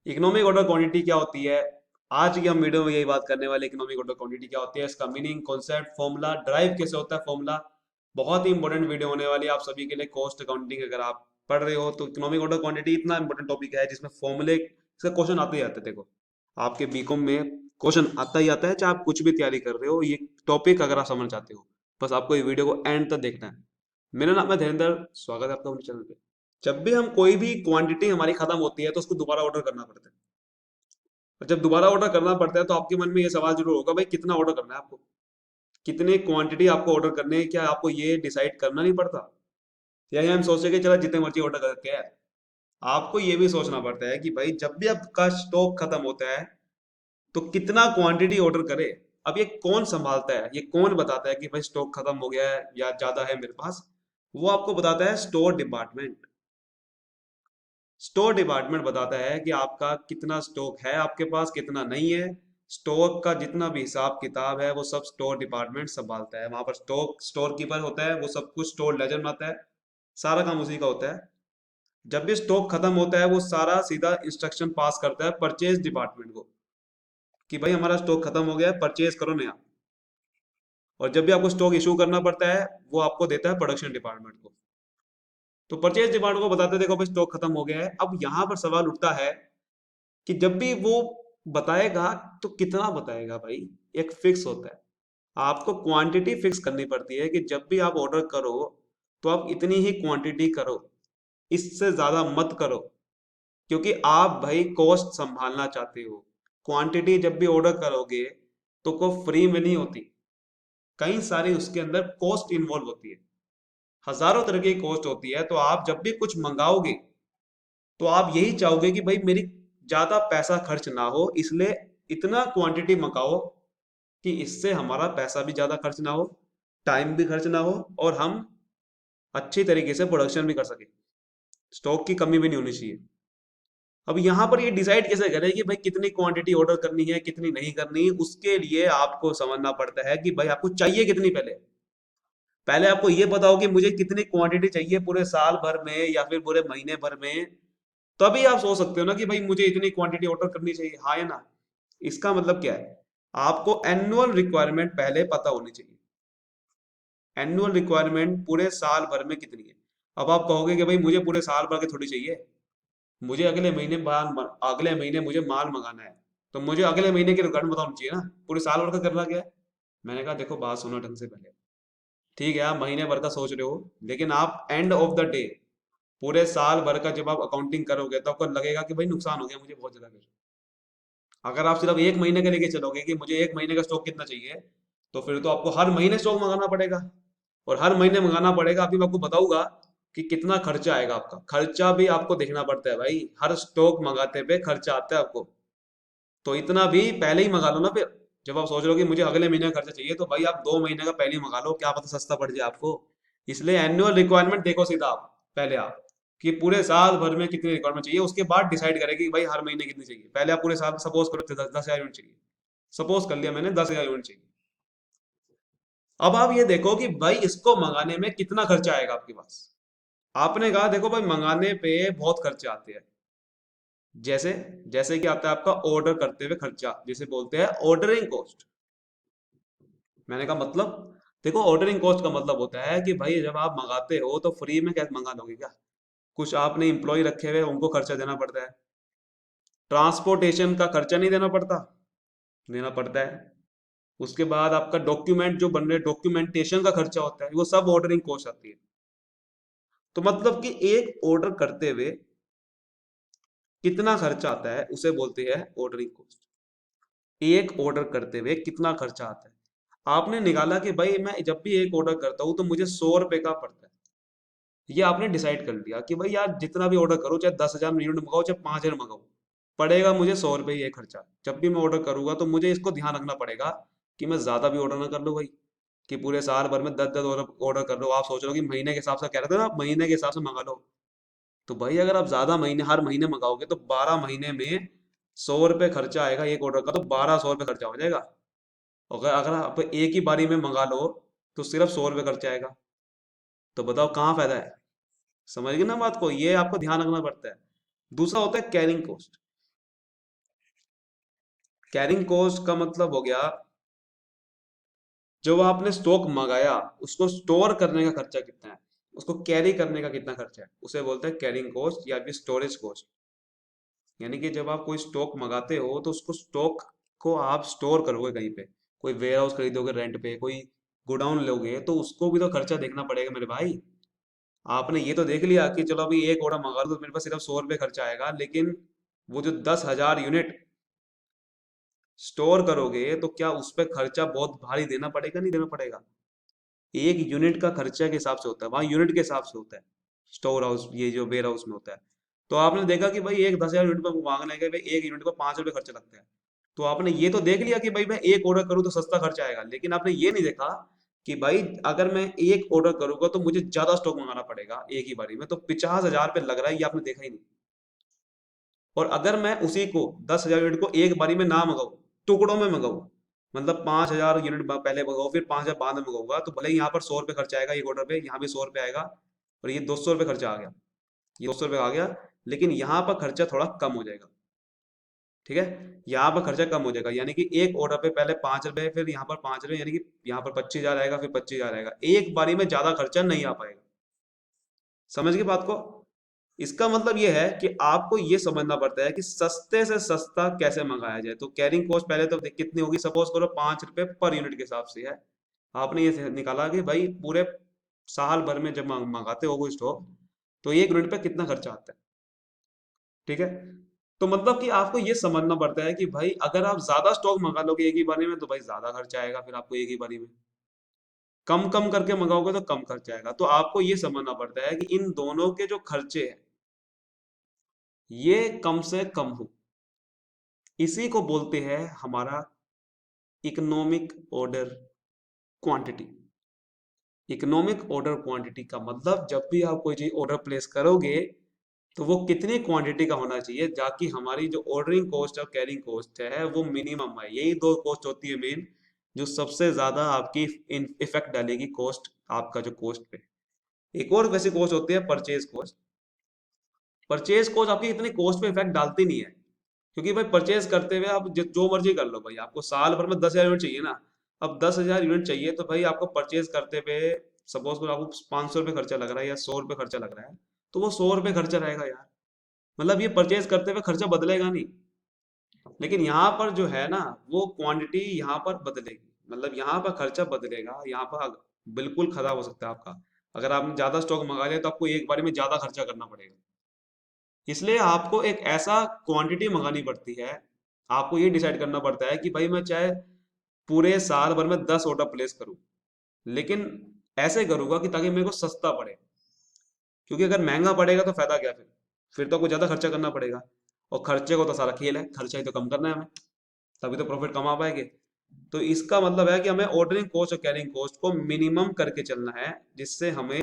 Economic order quantity क्या होती है? आज की हम वीडियो में यही बात करने वाले, इकोनॉमिक ऑर्डर क्वांटिटी क्या होती है, इसका मीनिंग, कॉन्सेप्ट, फॉर्मूला, ड्राइव कैसे होता है, फॉर्मूला। बहुत ही इंपॉर्टेंट वीडियो होने वाली है आप सभी के लिए। कॉस्ट अकाउंटिंग अगर आप पढ़ रहे हो तो इकोनॉमिक ऑर्डर क्वांटिटी इतना इंपॉर्टेंट टॉपिक है जिसमें फॉर्मूले से क्वेश्चन आते ही आते हैं। देखो, आपके बीकॉम में क्वेश्चन आता ही आता है, चाहे आप कुछ भी तैयारी कर रहे हो। ये टॉपिक अगर आप समझ चाहते हो, बस आपको ये वीडियो को एंड तक देखना है। मेरा नाम है धीरेन्द्र, स्वागत है आपका अपने चैनल पे। जब भी हम कोई भी क्वांटिटी हमारी खत्म होती है तो उसको दोबारा ऑर्डर करना पड़ता है। और जब दोबारा ऑर्डर करना पड़ता है तो आपके मन में ये सवाल जरूर होगा, भाई कितना ऑर्डर करना है आपको, कितने क्वांटिटी आपको ऑर्डर करने है, क्या आपको ये डिसाइड करना नहीं पड़ता? या ये हम सोचे कि चलो जितने मर्जी ऑर्डर करके है। आपको ये भी सोचना पड़ता है कि भाई जब भी आपका स्टॉक खत्म होता है तो कितना क्वांटिटी ऑर्डर करे। अब ये कौन संभालता है, ये कौन बताता है कि भाई स्टॉक खत्म हो गया है या ज्यादा है मेरे पास? वो आपको बताता है स्टोर डिपार्टमेंट। स्टोर डिपार्टमेंट बताता है कि आपका कितना स्टॉक है, आपके पास कितना नहीं है। स्टॉक का जितना भी हिसाब किताब है वो सब स्टोर डिपार्टमेंट संभालता है। वहां पर स्टॉक स्टोर कीपर होता है, वो सब कुछ स्टोर लेजर बनाता है। सारा काम उसी का होता है। जब भी स्टॉक खत्म होता है वो सारा सीधा इंस्ट्रक्शन पास करता है परचेज डिपार्टमेंट को कि भाई हमारा स्टॉक खत्म हो गया है, परचेज करो नया। और जब भी आपको स्टॉक इशू करना पड़ता है वो आपको देता है प्रोडक्शन डिपार्टमेंट को। तो परचेज डिपार्टमेंट को बताते हैं देखो भाई स्टॉक खत्म हो गया है। अब यहाँ पर सवाल उठता है कि जब भी वो बताएगा तो कितना बताएगा भाई? एक फिक्स होता है। आपको क्वांटिटी फिक्स करनी पड़ती है कि जब भी आप ऑर्डर करो तो आप इतनी ही क्वांटिटी करो, इससे ज्यादा मत करो। क्योंकि आप भाई कॉस्ट संभालना चाहते हो। क्वांटिटी जब भी ऑर्डर करोगे तो को फ्री में नहीं होती, कई सारी उसके अंदर कॉस्ट इन्वॉल्व होती है। हजारों तरह की कॉस्ट होती है। तो आप जब भी कुछ मंगाओगे तो आप यही चाहोगे कि भाई मेरी ज्यादा पैसा खर्च ना हो, इसलिए इतना क्वांटिटी मंगाओ कि इससे हमारा पैसा भी ज्यादा खर्च ना हो, टाइम भी खर्च ना हो, और हम अच्छी तरीके से प्रोडक्शन भी कर सके। स्टॉक की कमी भी नहीं होनी चाहिए। अब यहाँ पर ये डिसाइड कैसे करें कि भाई कितनी क्वांटिटी ऑर्डर करनी है कितनी नहीं करनी? उसके लिए आपको समझना पड़ता है कि भाई आपको चाहिए कितनी। पहले पहले आपको ये बताओ कि मुझे कितनी क्वांटिटी चाहिए पूरे साल भर में या फिर पूरे महीने भर में। तभी आप सोच सकते हो ना कि भाई मुझे इतनी क्वांटिटी ऑर्डर करनी चाहिए, हाँ या ना। इसका मतलब क्या है? आपको एनुअल रिक्वायरमेंट पहले पता होनी चाहिए। एनुअल रिक्वायरमेंट पूरे साल भर में कितनी है? अब आप कहोगे कि भाई मुझे पूरे साल भर की थोड़ी चाहिए, मुझे अगले महीने मुझे माल मंगाना है। तो मुझे अगले महीने की रिक्वायरमेंट बतानी चाहिए ना, पूरे साल भर का करना क्या है? मैंने कहा देखो बात सुनो ढंग से पहले। ठीक है, आप महीने भर का सोच रहे हो, लेकिन आप एंड ऑफ द डे पूरे साल भर का जब आप अकाउंटिंग करोगे तो आपको लगेगा कि भाई नुकसान हो गया मुझे बहुत ज्यादा। अगर आप सिर्फ एक महीने के लेके चलोगे कि मुझे एक महीने का स्टॉक कितना चाहिए, तो फिर तो आपको हर महीने स्टॉक मंगाना पड़ेगा। और हर महीने मंगाना पड़ेगा। अभी मैं आपको बताऊंगा कि कितना खर्चा आएगा। आपका खर्चा भी आपको देखना पड़ता है भाई, हर स्टॉक मंगाते पे खर्चा आता है आपको। तो इतना भी पहले ही मंगा लो ना फिर। जब आप सोच रहे हो कि मुझे अगले महीने का खर्चा चाहिए तो भाई आप 2 महीने का पहले ही मंगा लो, क्या पता सस्ता पड़ जाए आपको। इसलिए एनुअल रिक्वायरमेंट देखो सीधा आप, पहले आप, कि पूरे साल भर में कितनी रिक्वायरमेंट चाहिए, उसके बाद डिसाइड करें कि भाई हर महीने कितनी चाहिए। पहले आप पूरे साल सपोज करो 10,000 यूनिट चाहिए, सपोज कर लिया मैंने 10,000 यूनिट चाहिए। अब आप ये देखो कि भाई इसको मंगाने में कितना खर्चा आएगा आपके पास। आपने कहा देखो भाई मंगाने पे बहुत खर्चे आते हैं। जैसे जैसे कि आता है आपका ऑर्डर करते हुए खर्चा, जिसे बोलते हैं ऑर्डरिंग कॉस्ट। मैंने कहा मतलब, देखो ऑर्डरिंग कॉस्ट का मतलब होता है कि भाई जब आप मंगाते हो तो फ्री में क्या मंगा दोगे क्या? कुछ आपने इंप्लॉय रखे हुए उनको खर्चा देना पड़ता है। ट्रांसपोर्टेशन का खर्चा नहीं देना पड़ता? देना पड़ता है। उसके बाद आपका डॉक्यूमेंट जो बन रहे, डॉक्यूमेंटेशन का खर्चा होता है, वो सब ऑर्डरिंग कॉस्ट आती है। तो मतलब कि एक ऑर्डर करते हुए कितना खर्चा आता है उसे बोलते हैं ऑर्डरिंग कॉस्ट। एक ऑर्डर करते हुए कितना खर्चा आता है। आपने निकाला कि भाई मैं जब भी एक ऑर्डर करता हूं तो मुझे 100 रुपए का पड़ता है। ये आपने डिसाइड कर लिया कि भाई यार जितना भी ऑर्डर करो, चाहे 10,000 यूनिट मंगाओ चाहे 5,000 मंगाओ, पड़ेगा मुझे 100 रुपये ये खर्चा। जब भी मैं ऑर्डर करूंगा तो मुझे इसको ध्यान रखना पड़ेगा कि मैं ज्यादा भी ऑर्डर ना कर लूँ भाई, कि पूरे साल भर में 10-10 ऑर्डर ऑर्डर कर लो। आप सोच रहे हो कि महीने के हिसाब से कह रहे थे ना, आप महीने के हिसाब से मंगा लो। तो भाई अगर आप ज्यादा महीने हर महीने मंगाओगे तो 12 महीने में 100 रुपये खर्चा आएगा एक ऑर्डर का, तो 1,200 रुपये खर्चा हो जाएगा। अगर अगर आप एक ही बारी में मंगा लो तो सिर्फ 100 रुपये खर्चा आएगा। तो बताओ कहाँ फायदा है? समझ गए ना बात को? ये आपको ध्यान रखना पड़ता है। दूसरा होता है कैरिंग कॉस्ट। कैरिंग कॉस्ट का मतलब हो गया जो आपने स्टॉक मंगाया उसको स्टोर करने का खर्चा कितना है, उसको कैरी करने का कितना खर्चा है, उसे बोलते हैं कैरिंग कॉस्ट या फिर स्टोरेज कॉस्ट। यानी कि जब आप कोई स्टॉक मंगाते हो तो उसको स्टॉक को आप स्टोर करोगे कहीं पे, कोई वेयर हाउस खरीदोगे रेंट पे, कोई गोडाउन लोगे, तो उसको भी तो खर्चा देखना पड़ेगा मेरे भाई। आपने ये तो देख लिया कि चलो अभी एक ऑर्डर मंगा लो तो मेरे पास सिर्फ 100 रुपये खर्चा आएगा, लेकिन वो जो 10,000 यूनिट स्टोर करोगे तो क्या उस पर खर्चा बहुत भारी देना पड़ेगा, नहीं देना पड़ेगा? एक यूनिट का खर्चा के हिसाब से होता है, वहां यूनिट के हिसाब से होता है स्टोर हाउस, ये जो वेयर हाउस में होता है। तो आपने देखा कि भाई एक 10,000 यूनिट पर मांगने के भाई एक यूनिट पर 5 रुपये खर्चा लगता है। तो आपने ये तो देख लिया कि भाई मैं एक ऑर्डर करूँ तो सस्ता खर्चा आएगा, लेकिन आपने ये नहीं देखा कि भाई अगर मैं एक ऑर्डर करूंगा तो मुझे ज्यादा स्टॉक मंगाना पड़ेगा एक ही बारी में, तो 50,000 रुपये लग रहा है, ये आपने देखा ही नहीं। और अगर मैं उसी को 10,000 यूनिट को एक बारी में ना मंगाऊं, टुकड़ों में मंगाऊं, मतलब 5,000 यूनिट पहले मंगाऊं फिर 5,000 बाद में मंगाऊंगा, तो भले ही यहाँ पर 100 रुपये खर्चा आएगा एक ऑर्डर पे, यहाँ भी 100 रुपये आएगा, और ये 200 रुपये खर्चा आ गया, ये 200 रुपये आ गया, लेकिन यहाँ पर खर्चा थोड़ा कम हो जाएगा। ठीक है, यहाँ पर खर्चा कम हो जाएगा, यानी कि एक ऑर्डर पे पहले 5 रुपये, फिर यहाँ पर 5 रुपये, यानी कि यहाँ पर 25,000 आएगा, फिर 25,000 आएगा, एक बारी में ज्यादा खर्चा नहीं आ पाएगा। समझ गए बात को? इसका मतलब ये है कि आपको ये समझना पड़ता है कि सस्ते से सस्ता कैसे मंगाया जाए। तो कैरिंग कॉस्ट पहले तो कितनी होगी, सपोज करो 5 रुपए पर यूनिट के हिसाब से है। आपने ये निकाला कि भाई पूरे साल भर में जब मंगाते हो कोई स्टॉक, तो एक यूनिट पे कितना खर्चा आता है। ठीक है, तो मतलब कि आपको ये समझना पड़ता है कि भाई अगर आप ज्यादा स्टॉक मंगा लोगे एक ही बारी में तो भाई ज्यादा खर्चा आएगा फिर आपको एक ही बारी में, कम कम करके मंगाओगे तो कम खर्चा आएगा। तो आपको ये समझना पड़ता है कि इन दोनों के जो खर्चे हैं ये कम से कम हो, इसी को बोलते हैं हमारा economic order quantity. Economic order quantity का मतलब जब भी आप कोई चीज ऑर्डर प्लेस करोगे तो वो कितनी क्वांटिटी का होना चाहिए, ताकि हमारी जो ऑर्डरिंग कॉस्ट और कैरिंग कॉस्ट है वो मिनिमम है। यही दो कॉस्ट होती है मेन, जो सबसे ज्यादा आपकी इफेक्ट डालेगी कॉस्ट, आपका जो कॉस्ट पे। एक और वैसी कॉस्ट होती है परचेज कॉस्ट। परचेज कॉस्ट आपकी इतनी कॉस्ट पे इफेक्ट डालती नहीं है, क्योंकि भाई परचेज करते हुए आप जो मर्जी कर लो, भाई आपको साल भर में 10,000 यूनिट चाहिए ना, अब 10,000 यूनिट चाहिए तो भाई आपको परचेज करते हुए सपोज करो आपको 500 रुपये खर्चा लग रहा है या 100 रुपये खर्चा लग रहा है, तो वो 100 रुपये खर्चा रहेगा यार। मतलब ये परचेज करते हुए खर्चा बदलेगा नहीं, लेकिन यहाँ पर जो है ना वो क्वांटिटी यहाँ पर बदलेगी, मतलब यहाँ पर खर्चा बदलेगा, यहाँ पर बिल्कुल खराब हो सकता है आपका। अगर आपने ज्यादा स्टॉक मंगा लिया तो आपको एक बारी में ज्यादा खर्चा करना पड़ेगा, इसलिए आपको एक ऐसा क्वांटिटी मंगानी पड़ती है। आपको ये डिसाइड करना पड़ता है कि भाई मैं चाहे पूरे साल भर में 10 ऑर्डर प्लेस करूं, लेकिन ऐसे करूंगा कि ताकि मेरे को सस्ता पड़े, क्योंकि अगर महंगा पड़ेगा तो फायदा क्या, फिर तो आपको ज्यादा खर्चा करना पड़ेगा, और खर्चे को तो सारा खेल है, खर्चा ही तो कम करना है हमें, तभी तो प्रॉफिट कमा पाएंगे। तो इसका मतलब है कि हमें ऑर्डरिंग कॉस्ट और कैरिंग कॉस्ट को मिनिमम करके चलना है, जिससे हमें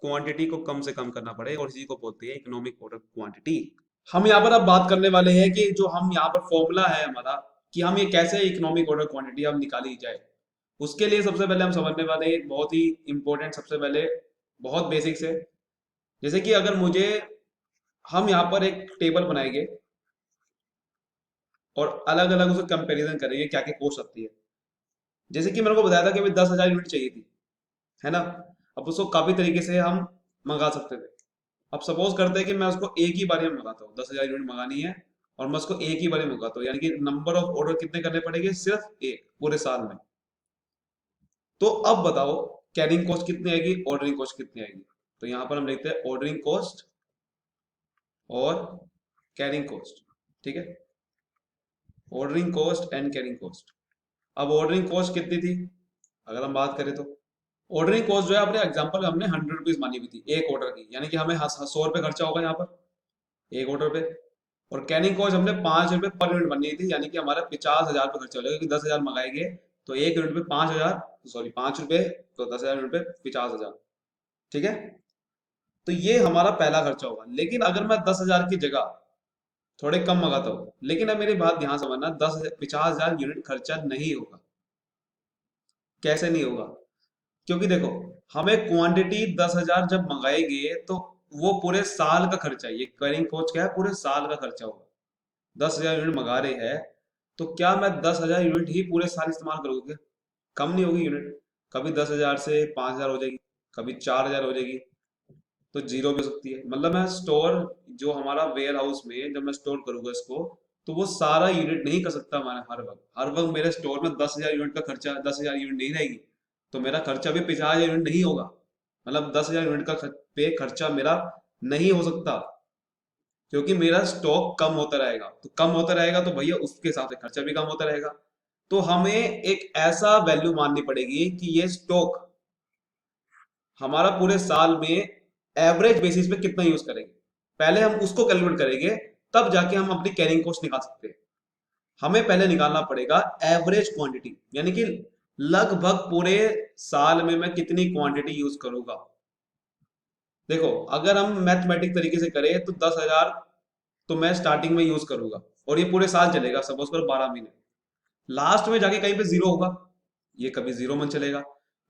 क्वांटिटी को कम से कम करना पड़े, और इसी को बोलते हैं इकोनॉमिक ऑर्डर क्वांटिटी। हम यहाँ पर अब बात करने वाले हैं कि जो हम यहाँ पर फॉर्मूला है हमारा, कि हम ये कैसे इकोनॉमिक ऑर्डर क्वांटिटी हम निकाली जाए। उसके लिए सबसे पहले हम समझने वाले हैं एक बहुत ही इंपॉर्टेंट, सबसे पहले बहुत बेसिक से, जैसे कि अगर मुझे, हम यहाँ पर एक टेबल बनाएंगे और अलग अलग उसे कंपैरिजन करेंगे क्या क्या कॉस्ट आती है। जैसे कि मैंने को बताया था कि अभी 10,000 यूनिट चाहिए थी, है ना। अब उसको काफी तरीके से हम मंगा सकते थे। अब सपोज करते हैं कि मैं उसको एक ही बार में मंगाता हूँ, 10,000 यूनिट मंगानी है, और मैं उसको एक ही बार में मंगाता हूँ, यानी कि नंबर ऑफ ऑर्डर कितने करने पड़ेंगे, सिर्फ एक पूरे साल में। तो अब बताओ कैरिंग कॉस्ट कितनी आएगी, ऑर्डरिंग कॉस्ट कितनी आएगी। तो यहाँ पर हम लिखते हैं ऑर्डरिंग कॉस्ट और कैरिंग कॉस्ट। ठीक है, ordering cost and carrying cost. अब ऑर्डरिंग कॉस्ट कितनी थी अगर हम बात करें तो, ऑर्डरिंग कॉस्ट जो है अपने एग्जांपल हमने 100 रुपीज मानी हुई थी एक ऑर्डर की, यानी कि हमें 100 रुपये खर्चा होगा यहाँ पर एक ऑर्डर पे। और कैनिंग कॉस्ट हमने 5 रुपये पर यूनिट बननी थी, यानी कि हमारा 50,000 रुपये खर्चा हो जाएगा, क्योंकि 10,000 मंगाएंगे तो एक यूनिट पे 5,000, सॉरी 5 रुपये, तो 10,000 यूनिट पे 50,000। ठीक है, तो ये हमारा पहला खर्चा होगा। लेकिन अगर मैं 10,000 की जगह थोड़े कम मंगाता हूँ, लेकिन अब मेरी बात ध्यान समझना, 50,000 यूनिट खर्चा नहीं होगा। कैसे नहीं होगा? क्योंकि देखो, हमें क्वांटिटी 10,000 जब मंगाएंगे तो वो पूरे साल का खर्चा है, ये कैरिंग कॉस्ट क्या है, पूरे साल का खर्चा होगा। 10,000 यूनिट मंगा रहे हैं तो क्या मैं 10,000 यूनिट ही पूरे साल इस्तेमाल करूँगा क्या? कम नहीं होगी यूनिट? कभी 10,000 से 5,000 हो जाएगी, कभी 4,000 हो जाएगी, तो जीरो भी हो सकती है। मतलब मैं स्टोर, जो हमारा वेयर हाउस में जब मैं स्टोर करूंगा इसको, तो वो सारा यूनिट नहीं कर सकता मैं हर वक्त मेरे स्टोर में 10,000 यूनिट का खर्चा, 10,000 यूनिट नहीं रहेगी, तो मेरा खर्चा भी 50,000 यूनिट नहीं होगा। मतलब 10,000 यूनिट का पे खर्चा मेरा नहीं हो सकता, क्योंकि मेरा स्टॉक कम होता रहेगा। तो कम होता रहेगा तो भैया उसके हिसाब से खर्चा भी कम होता रहेगा। तो हमें एक ऐसा वैल्यू माननी पड़ेगी कि ये स्टॉक हमारा पूरे साल में एवरेज बेसिस पे कितना यूज करेंगे, पहले हम उसको कैलकुलेट करेंगे, तब जाके हम अपनी कैरिंग कॉस्ट निकाल सकते हैं। हमें पहले निकालना पड़ेगा एवरेज क्वांटिटी, यानी कि लगभग पूरे साल में मैं कितनी क्वांटिटी यूज करूंगा। देखो, अगर हम मैथमेटिक तरीके से करें तो 10,000 तो मैं स्टार्टिंग में यूज करूंगा, और ये पूरे साल चलेगा, सपोज करो 12 महीने। लास्ट में जाके कहीं पे जीरो होगा, ये कभी जीरो मन चलेगा।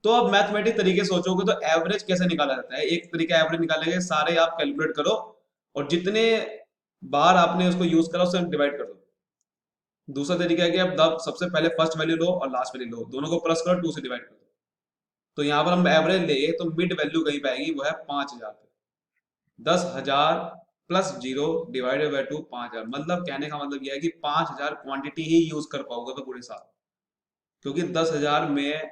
तो अब मैथमेटिक तरीके से सोचोगे तो एवरेज कैसे निकाला जाता है? एक तरीका एवरेज निकालेंगे, सारे आप कैलकुलेट करो और जितने बार आपने उसको यूज करा उससे डिवाइड कर दो। दूसरा तरीका है कि आप सबसे पहले फर्स्ट वैल्यू लो और लास्ट वैल्यू लो, दोनों को प्लस करो, 2 से डिवाइड कर दो। तो यहाँ पर हम एवरेज ले तो मिड वैल्यू कहीं पे आएगी, वो है 5,000। 10,000 प्लस जीरो डिवाइडेड बाई 2, 5,000। मतलब कहने का मतलब यह है कि 5,000 क्वांटिटी ही यूज कर पाऊंगा मैं पूरे साल, क्योंकि 10,000 में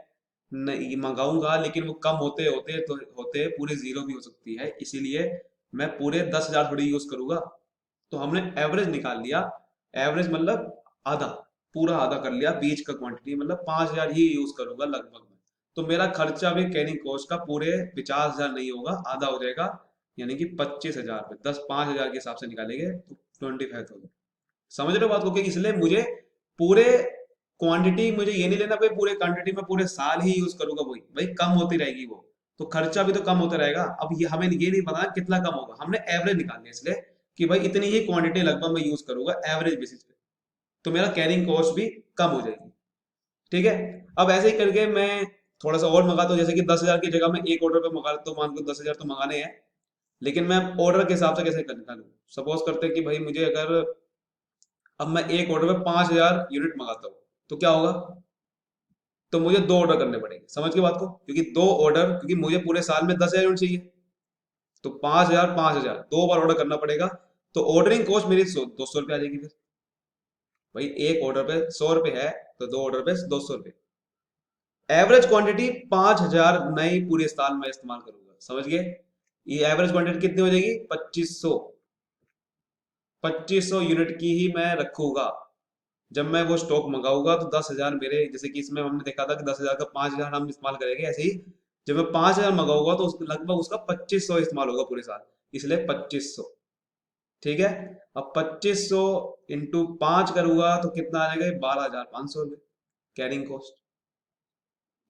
नहीं मंगाऊंगा, लेकिन वो कम होते होते तो होते पूरे जीरो भी हो सकती है, इसीलिए मैं पूरे 10,000 थोड़ी यूज करूंगा। तो हमने एवरेज निकाल लिया। एवरेज मतलब आधा, पूरा आधा कर लिया, बीच का क्वांटिटी मतलब 5,000 ही यूज करूंगा लगभग में। तो मेरा खर्चा भी कैरिंग कॉस्ट का पूरे 50,000 नहीं होगा, आधा हो जाएगा, यानी कि 25,000 पे 5,000 के हिसाब से निकालेंगे तो 25,000। समझ रहे हो बात को? कि इसलिए मुझे पूरे क्वांटिटी, मुझे ये नहीं लेना भाई पूरे क्वांटिटी में पूरे साल ही यूज करूंगा, वही भाई कम होती रहेगी वो, तो खर्चा भी तो कम होता रहेगा। अब ये हमें ये नहीं पता कितना कम होगा, हमने एवरेज निकालनी है, इसलिए कि भाई इतनी ही क्वांटिटी लगभग मैं यूज करूंगा एवरेज बेसिस पे, तो मेरा कैरिंग कॉस्ट भी कम हो जाएगी। ठीक है। अब ऐसे ही करके मैं थोड़ा सा और मंगाता हूँ, जैसे कि 10,000 की जगह मैं एक ऑर्डर पे मंगा लेता हूँ, मान लो 10,000 तो मंगाने हैं, लेकिन मैं ऑर्डर के हिसाब से कैसे कर निकालूं? सपोज करते हैं कि भाई मुझे अगर, अब मैं एक ऑर्डर पे 5,000 यूनिट मंगाता हूँ, तो क्या होगा? तो मुझे दो ऑर्डर करने पड़ेंगे, समझ के बात को? क्योंकि दो ऑर्डर, क्योंकि मुझे पूरे साल में 10,000 यूनिट चाहिए, तो 5,000 5,000 दो बार ऑर्डर करना पड़ेगा। तो ऑर्डरिंग कॉस्ट मेरी 200 रुपये आ जाएगी फिर। भाई एक ऑर्डर पे 100 रुपये है, तो दो ऑर्डर पे 200 रुपये। एवरेज क्वांटिटी 5,000 नई पूरे साल में इस्तेमाल करूंगा, समझ गए? ये एवरेज क्वांटिटी कितनी हो जाएगी? 2500। 2500 यूनिट की ही मैं रखूंगा। जब मैं वो स्टॉक मंगाऊंगा तो 10,000 मेरे, जैसे कि इसमें हमने देखा था कि 10,000 का 5,000 हम इस्तेमाल करेंगे, ऐसे ही जब मैं 5,000 मंगाऊंगा तो लगभग उसका 2500 इस्तेमाल होगा पूरे साल, इसलिए 2500। ठीक है। अब 2500 इंटू 5 करूंगा तो कितना आ जाएगा? 12,500 रुपये कैरिंग कॉस्ट।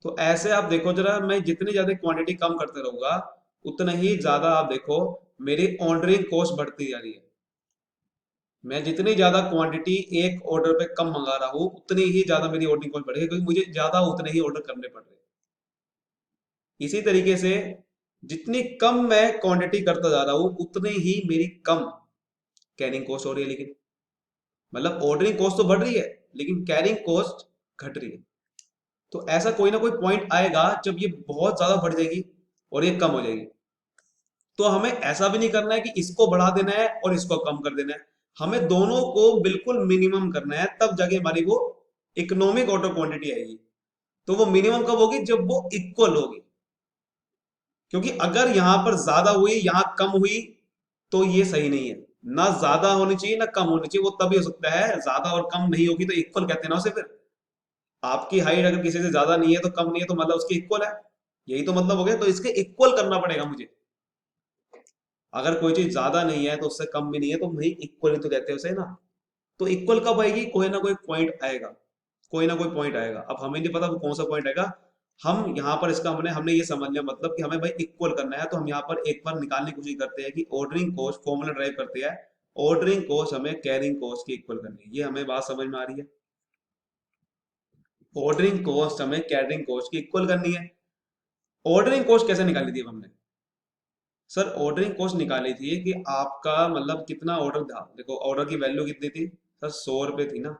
तो ऐसे आप देखो जरा, मैं जितनी ज्यादा क्वांटिटी कम करते रहूंगा, उतना ही ज्यादा आप देखो मेरी ऑर्डरिंग कॉस्ट बढ़ती जा रही है। मैं जितनी ज्यादा क्वांटिटी एक ऑर्डर पे कम मंगा रहा हूँ, उतनी ही ज्यादा मेरी ऑर्डरिंग कॉस्ट बढ़ेगी, क्योंकि मुझे ज्यादा उतने ही ऑर्डर करने पड़ रहे हैं। इसी तरीके से जितनी कम मैं क्वांटिटी करता जा रहा हूँ, उतनी ही मेरी कम कैरिंग कॉस्ट हो रही है। लेकिन मतलब ऑर्डरिंग कॉस्ट तो बढ़ रही है, लेकिन कैरिंग कॉस्ट घट रही है। तो ऐसा कोई ना कोई पॉइंट आएगा जब ये बहुत ज्यादा बढ़ जाएगी और ये कम हो जाएगी। तो हमें ऐसा भी नहीं करना है कि इसको बढ़ा देना है और इसको कम कर देना है, हमें दोनों को बिल्कुल मिनिमम करना है, तब जाके हमारी वो इकोनॉमिक ऑर्डर क्वांटिटी आएगी। तो वो मिनिमम कब होगी? जब वो इक्वल होगी। क्योंकि अगर यहां पर ज्यादा हुई, यहां कम हुई, तो ये सही नहीं है। ना ज्यादा होनी चाहिए ना कम होनी चाहिए, वो तभी हो सकता है, ज्यादा और कम नहीं होगी तो इक्वल कहते हैं ना उसे फिर। आपकी हाइट अगर किसी से ज्यादा नहीं है तो कम नहीं है, तो मतलब उसकी इक्वल है, यही तो मतलब हो गया। तो इसके इक्वल करना पड़ेगा मुझे। अगर कोई चीज ज्यादा नहीं है तो उससे कम भी नहीं है, तो भाई इक्वल ही तो कहते हैं उसे ना। तो इक्वल कब आएगी? कोई ना कोई पॉइंट आएगा, कोई ना कोई पॉइंट आएगा। अब हमें नहीं पता वो कौन सा पॉइंट आएगा। हम यहाँ पर इसका हमने हमने ये समझ लिया, मतलब कि हमें भाई इक्वल करना है, तो हम यहाँ पर एक बार निकालने की कोशिश करते हैं कि ऑर्डरिंग कॉस्ट फॉर्मूला ड्राइव करते हैं, ऑर्डरिंग कॉस्ट हमें कैरिंग कॉस्ट की इक्वल करनी है। ये हमें बात समझ में आ रही है? ऑर्डरिंग कॉस्ट हमें कैटरिंग कॉस्ट की इक्वल करनी है। ऑर्डरिंग कॉस्ट कैसे निकाली थी अब हमने? सर ऑर्डरिंग कॉस्ट निकाली थी कि आपका मतलब कितना ऑर्डर था। देखो ऑर्डर की वैल्यू कितनी थी सर? 100 रुपये थी ना।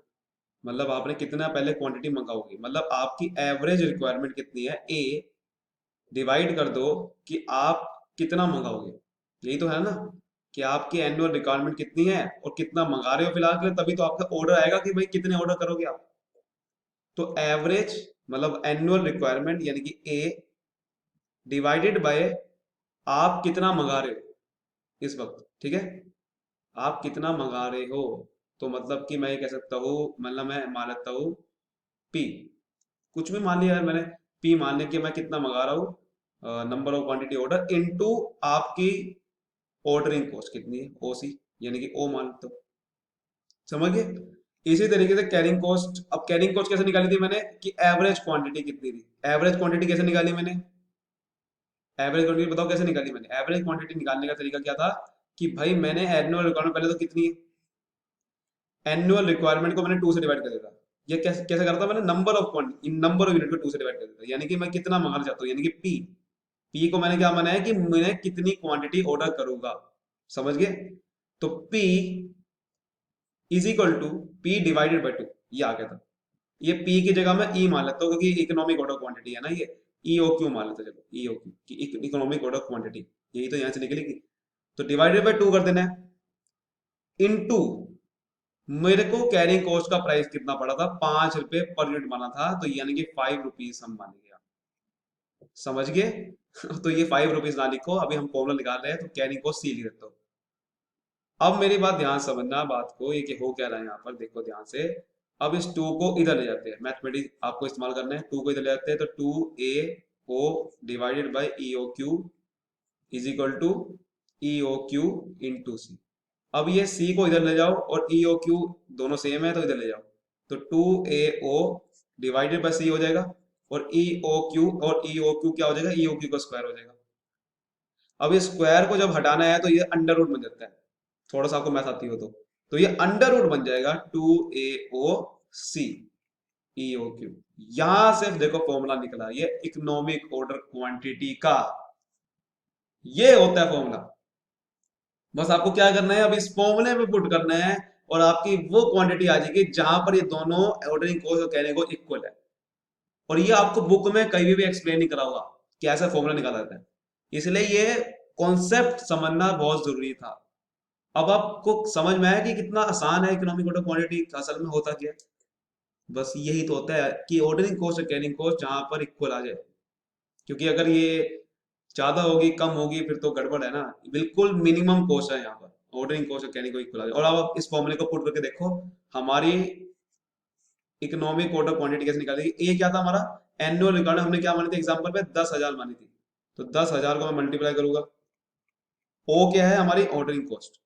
मतलब आपने कितना पहले क्वांटिटी मंगाओगे, मतलब आपकी एवरेज रिक्वायरमेंट कितनी है, ए डिवाइड कर दो कि आप कितना मंगाओगे। यही तो है ना, कि आपकी एनुअल रिक्वायरमेंट कितनी है और कितना मंगा रहे हो फिलहाल के लिए, तभी तो आपका ऑर्डर आएगा कि भाई कितने ऑर्डर करोगे आप। तो एवरेज मतलब एनुअल रिक्वायरमेंट यानी कि ए डिवाइडेड बाय आप कितना मंगा रहे हो इस वक्त, ठीक है, आप कितना मंगा रहे हो। तो मतलब कि मैं ये कह सकता हूँ, मतलब मैं मान लेता हूँ पी, कुछ भी मान लिया यार मैंने, पी मान लिया कि मैं कितना मंगा रहा हूँ, number of quantity order into आपकी ऑर्डरिंग कॉस्ट कितनी है, ओसी, यानी कि ओ मान लेता हूँ। समझ गए। इसी तरीके से कैरिंग कॉस्ट, अब कैरिंग कॉस्ट कैसे निकाली थी मैंने, कि एवरेज क्वांटिटी कितनी थी, एवरेज क्वांटिटी कैसे निकाली मैंने, एवरेज क्वांटिटी बताओ कैसे निकाली मैंने। एवरेज क्वांटिटी निकालने का तरीका क्या था, कि भाई मैंने एनुअल रिक्वायरमेंट पहले तो कितनी है, एनुअल रिक्वायरमेंट को मैंने टू से डिवाइड कर दिया था। ये कैसे कैसे करता मैंने, number of quantity in number of unit को टू से डिवाइड कर दिया था, यानी कि मैं कितना मंगाना चाहता हूँ, यानी कि पी, पी को मैंने क्या माना है कि मैं कितनी क्वांटिटी ऑर्डर करूंगा। समझ गए। तो P is equal to P divided by two, ये आ गया था। ये पी की जगह मैं ई मान लेता हूँ क्योंकि इकोनॉमिक ऑर्डर क्वांटिटी है ना ये, ई ओ क्यू मान लेते हैं, चलो ई ओ क्यू की इकोनॉमिक ऑर्डर क्वांटिटी, यही तो यहाँ से निकलेगी। तो डिवाइडेड बाई टू कर देना है, इनटू मेरे को कैरिंग कॉस्ट का प्राइस कितना पड़ा था, 5 रुपए पर यूनिट माना था, तो यानी कि 5 रुपीज हम मान गया। समझ गए। तो ये 5 रुपीज ना लिखो, अभी हम फॉर्मूला निकाल रहे हैं, तो कैरिंग कॉस्ट सी लिख देता हूँ। अब मेरी बात ध्यान से समझना बात को, ये कि हो क्या रहा है यहाँ पर, देखो ध्यान से। अब इस टू को इधर ले जाते हैं, मैथमेटिक्स आपको इस्तेमाल करना है, टू को इधर ले जाते हैं, तो two A O divided by E O Q is equal to E O Q into C. अब ये सी को इधर ले जाओ और ई ओ क्यू दोनों सेम है तो इधर ले जाओ, तो two A O divided by C हो जाएगा, और ई ओ क्यू, और ई ओ क्यू क्या हो जाएगा, ई ओ क्यू का स्क्वायर हो जाएगा। अब इस स्क्वायर को जब हटाना है तो ये अंडर रूट बन जाता है, थोड़ा सा आपको मैथ आती हो तो ये अंडर रूट बन जाएगा to A O C E O Q. यहां से देखो फॉर्मूला निकला, ये इकोनॉमिक ऑर्डर क्वांटिटी का ये होता है फॉर्मूला। बस आपको क्या करना है, अब इस फॉर्मूले में पुट करना है, और आपकी वो क्वांटिटी आ जाएगी जहां पर ये दोनों ऑर्डरिंग कॉस्ट और कहने को इक्वल है। और ये आपको बुक में कहीं भी एक्सप्लेन नहीं करा होगा कि ऐसा फॉर्मूला निकाला जाता है, इसलिए ये कॉन्सेप्ट समझना बहुत जरूरी था। अब आपको समझ में आया कि कितना आसान है इकोनॉमिक ऑर्डर क्वांटिटी असल में होता क्या है। बस यही तो होता है कि ऑर्डरिंग कॉस्ट और कैरिंग कॉस्ट जहां पर इक्वल आ जाए, क्योंकि अगर ये ज्यादा होगी कम होगी फिर तो गड़बड़ है ना। बिल्कुल मिनिमम कॉस्ट है यहाँ पर, ऑर्डरिंग कॉस्ट और कैरिंग को इक्वल आ जाए। और अब आप इस फॉर्मूले को पुट करके देखो, हमारी इकोनॉमिक ऑर्डर क्वांटिटी कैसे निकालेगी। ए क्या था हमारा, एनुअल रिक्वायरमेंट हमने क्या मानी थी एग्जांपल में, 10,000 मानी थी, तो 10,000 को मैं मल्टीप्लाई करूंगा। ओ क्या है हमारी ऑर्डरिंग कॉस्ट,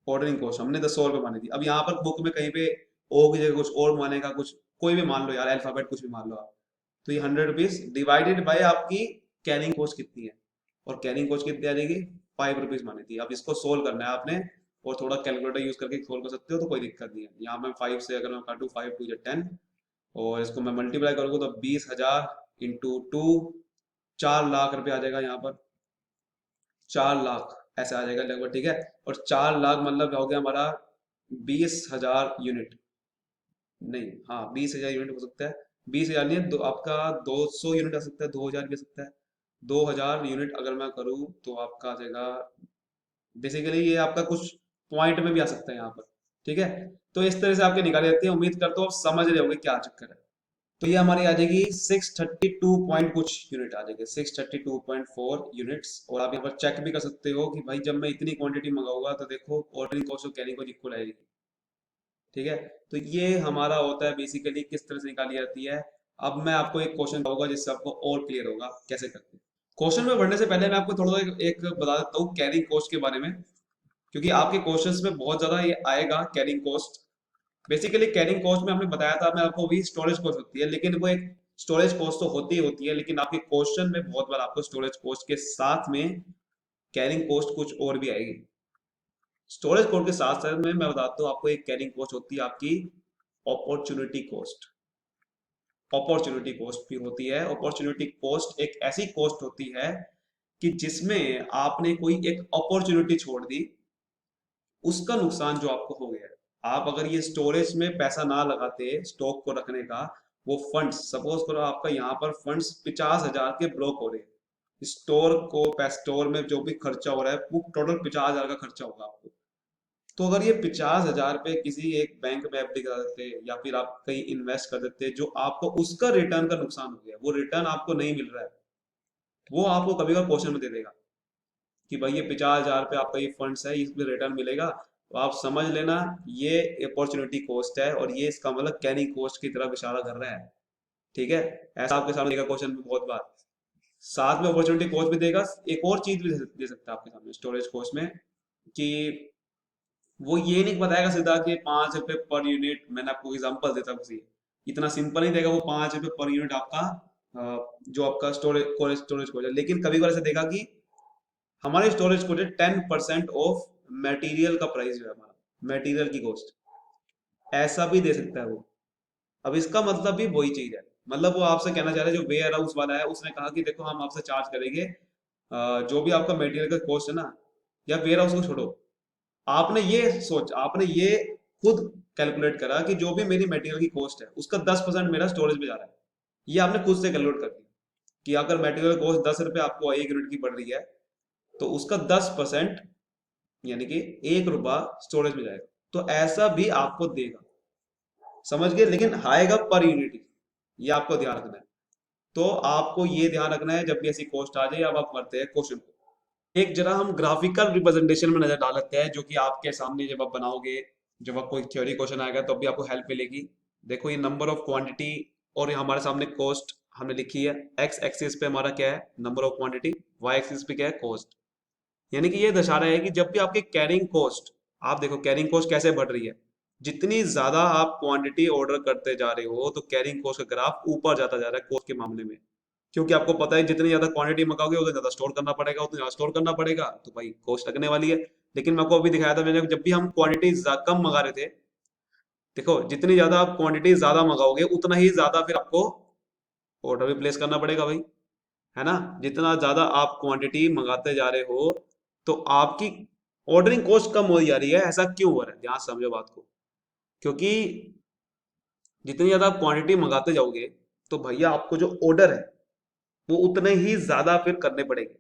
ऑर्डरिंग कॉस्ट हमने 100 रुपये मानी थी। अब यहाँ पर बुक में कहीं पे ओ की जगह कुछ और मानेगा, कुछ कोई भी मान लो यार, अल्फाबेट कुछ भी मान लो आप। तो ये 100 रुपीज डिवाइडेड बाय आपकी कैरिंग कॉस्ट कितनी है, और कैरिंग कॉस्ट कितनी आ जाएगी, 5 रुपीज मानी थी। अब इसको सोल्व करना है आपने, और थोड़ा कैलकुलेटर यूज करके सोल्व कर सकते हो, तो कोई दिक्कत नहीं है। यहाँ मैं 5 से अगर मैं काटू, 5 2 10, और इसको मैं मल्टीप्लाई करूंगा तो 20,000 इंटू टू, 4 लाख रुपए आ जाएगा यहाँ पर, 4 लाख ऐसे आ जाएगा लगभग, ठीक है। और 4 लाख मतलब हो गया हमारा 20,000 यूनिट, नहीं हाँ 20,000 यूनिट हो सकता है, 20,000 नहीं आपका 200 यूनिट आ सकता है, 2,000 भी आ सकता है। 2,000 यूनिट अगर मैं करूँ तो आपका आ जाएगा, बेसिकली ये आपका कुछ पॉइंट में भी आ सकता है यहाँ पर, ठीक है। तो इस तरह से आपके निकाले जाते हैं, उम्मीद करता हूँ आप समझ रहे होंगे क्या चक्कर है। तो ये हमारी आ जाएगी 632 पॉइंट कुछ यूनिट आ जाएगी, 632.4 यूनिट्स। और आप यहाँ पर चेक भी कर सकते हो कि भाई जब मैं इतनी क्वांटिटी मंगाऊंगा तो देखो ऑर्डरिंग कॉस्ट और कैरिंग कॉस्ट इक्वल आएगी, ठीक है। तो ये हमारा होता है बेसिकली किस तरह से निकाली जाती है। अब मैं आपको एक क्वेश्चन होगा जिससे आपको और क्लियर होगा कैसे करते हैं। क्वेश्चन में बढ़ने से पहले मैं आपको थोड़ा सा एक बता देता हूँ कैरिंग कॉस्ट के बारे में, क्योंकि आपके क्वेश्चंस में बहुत ज्यादा ये आएगा carrying cost. Basically carrying cost में हमने बताया था, मैं आपको भी स्टोरेज कॉस्ट होती है, लेकिन वो एक स्टोरेज कॉस्ट तो होती ही होती है, लेकिन आपके क्वेश्चन में बहुत बार आपको स्टोरेज कॉस्ट के साथ में कैरिंग कॉस्ट कुछ और भी आएगी। स्टोरेज कॉस्ट के साथ साथ में मैं बताता हूँ आपको, एक कैरिंग कॉस्ट होती है आपकी अपॉर्चुनिटी कॉस्ट। अपॉर्चुनिटी कॉस्ट भी होती है। अपॉर्चुनिटी कॉस्ट एक ऐसी कॉस्ट होती है कि जिसमें आपने कोई एक अपॉर्चुनिटी छोड़ दी, उसका नुकसान जो आपको हो गया है, आप अगर ये स्टोरेज में पैसा ना लगाते स्टॉक को रखने का, वो फंड्स सपोज करो आपका यहाँ पर फंड्स 50,000 के ब्लॉक हो रहे हैं, स्टोर में जो भी खर्चा हो रहा है वो टोटल 50,000 का खर्चा होगा आपको। तो अगर ये 50,000 पे किसी एक बैंक में एफडी करा देते या फिर आप कहीं इन्वेस्ट कर देते, जो आपको उसका रिटर्न का नुकसान हो गया, वो रिटर्न आपको नहीं मिल रहा है, वो आपको कभी कभी क्वेश्चन में दे देगा कि भाई ये 50,000 पे आपका ये फंड्स है, इसमें रिटर्न मिलेगा, तो आप समझ लेना ये अपॉर्चुनिटी कॉस्ट है, और ये इसका मतलब कैरिंग कॉस्ट की तरफ इशारा कर रहा है। ठीक है, ऐसा आपके सामने देगा क्वेश्चन में बहुत बार। साथ में अपॉर्चुनिटी कॉस्ट भी देगा, एक और चीज भी दे सकता है आपके सामने स्टोरेज कॉस्ट में, कि वो ये नहीं बताएगा सीधा कि 5 रुपए पर यूनिट, मैंने आपको एग्जांपल देता हूँ किसी, इतना सिंपल नहीं देगा वो 5 रुपए पर यूनिट आपका जो आपका स्टोरेज स्टोरेज कॉस्ट है, लेकिन कभी कभी ऐसा देगा कि हमारे स्टोरेज को 10% ऑफ मटेरियल का प्राइस जो है हमारा, मटेरियल की कॉस्ट, ऐसा भी दे सकता है वो। अब इसका मतलब भी वही चीज है, मतलब वो आपसे कहना चाह रहा है, जो वेयर हाउस वाला है उसने कहा कि देखो हम आपसे चार्ज करेंगे जो भी आपका मटेरियल का कॉस्ट है ना, या वेयर हाउस को छोड़ो, आपने ये खुद कैलकुलेट करा कि जो भी मेरी मटेरियल की कॉस्ट है उसका 10% मेरा स्टोरेज में जा रहा है, ये आपने खुद से कैलकुलेट कर दिया कि अगर मटेरियल कॉस्ट 10 रुपए आपको 1 यूनिट की पड़ रही है, तो उसका 10% यानी कि 1 रुपया स्टोरेज में जाएगा। तो ऐसा भी आपको देगा, समझ गए, लेकिन आएगा पर यूनिट ही, ये आपको ध्यान रखना है। तो आपको ये ध्यान रखना है जब भी ऐसी कॉस्ट आ जाए, अब आप करते हैं क्वेश्चन को, एक जरा हम ग्राफिकल रिप्रेजेंटेशन में नजर डाल लेते हैं, जो कि आपके सामने जब आप बनाओगे, जब आप कोई थ्योरी क्वेश्चन आएगा तब भी आपको हेल्प मिलेगी। देखो ये नंबर ऑफ क्वांटिटी, और ये हमारे सामने कॉस्ट हमने लिखी है, एक्स एक्सिस पे हमारा क्या है number of quantity, Y axis पे क्या है कॉस्ट, यानी कि ये दर्शा रहा है कि जब भी आपकी कैरिंग कॉस्ट, आप देखो कैरिंग कॉस्ट कैसे बढ़ रही है, जितनी ज्यादा आप क्वांटिटी ऑर्डर करते जा रहे हो तो कैरिंग कॉस्ट का ग्राफ ऊपर जाता जा रहा है कॉस्ट के मामले में, क्योंकि आपको पता है जितनी ज्यादा क्वांटिटी मंगाओगे उतना ज्यादा स्टोर करना पड़ेगा, उतना ज्यादा स्टोर करना पड़ेगा, तो भाई कॉस्ट लगने वाली है। लेकिन मैं आपको अभी दिखाया था मैंने, जब भी हम क्वांटिटी कम मंगा रहे थे, देखो जितनी ज्यादा आप क्वांटिटी ज्यादा मंगाओगे उतना ही ज्यादा फिर आपको ऑर्डर भी प्लेस करना पड़ेगा भाई, है ना। जितना ज्यादा आप क्वांटिटी मंगाते जा रहे हो तो आपकी ऑर्डरिंग कॉस्ट कम हो जा रही है, ऐसा क्यों हो रहा है, ध्यान से समझो बात को। क्योंकि जितनी ज्यादा आप क्वांटिटी मंगाते जाओगे तो भैया आपको जो ऑर्डर है वो उतने ही ज्यादा फिर करने पड़ेंगे,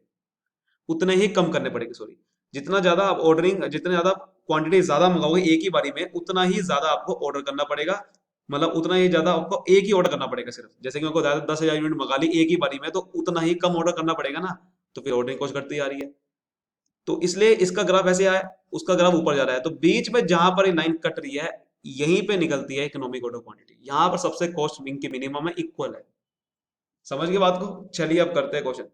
उतने ही कम करने पड़ेंगे, सॉरी। जितने ज्यादा क्वांटिटी ज्यादा मंगाओगे एक ही बारी में, उतना ही ज्यादा आपको ऑर्डर करना पड़ेगा, मतलब उतना ही ज्यादा आपको एक ही ऑर्डर करना पड़ेगा सिर्फ, जैसे कि आपको 10,000 यूनिट मंगा ली एक ही बारी में, तो उतना ही कम ऑर्डर करना पड़ेगा ना, तो फिर ऑर्डरिंग कॉस्ट घटती जा रही है। तो इसलिए इसका ग्राफ ऐसे आया, उसका ग्राफ ऊपर जा रहा है, तो बीच में जहां पर ये लाइन कट रही है यहीं पे निकलती है इकोनॉमिक ऑर्डर क्वांटिटी, यहां पर सबसे कॉस्ट की मिनिमम है, इक्वल है। समझ गए बात को, चलिए अब करते हैं क्वेश्चन।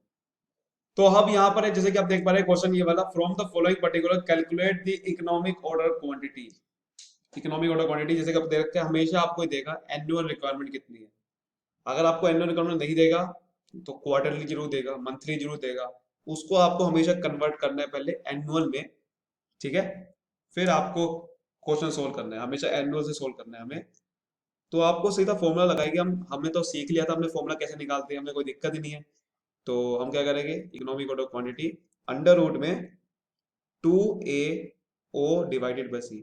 तो अब यहाँ पर है, जैसे कि आप देख पा रहे हैं क्वेश्चन ये वाला, from the following particular calculate the economic order quantity. Economic order quantity जैसे कि आप देख रखे हैं, हमेशा आपको ये देगा एनुअल रिक्वायरमेंट कितनी है। अगर आपको एनुअल रिक्वायरमेंट नहीं देगा तो क्वार्टरली जरूर देगा, मंथली जरूर देगा, उसको आपको हमेशा कन्वर्ट करना है पहले एनुअल में, ठीक है, फिर आपको क्वेश्चन सोल्व करना है, हमेशा एनुअल से सोल्व करना है हमें। तो आपको सीधा फॉर्मूला लगाएंगे, हम हमने तो सीख लिया था, हमने फॉर्मूला कैसे निकालते हैं, हमें कोई दिक्कत ही नहीं है। तो हम क्या करेंगे, economic order quantity under root में 2AO/C।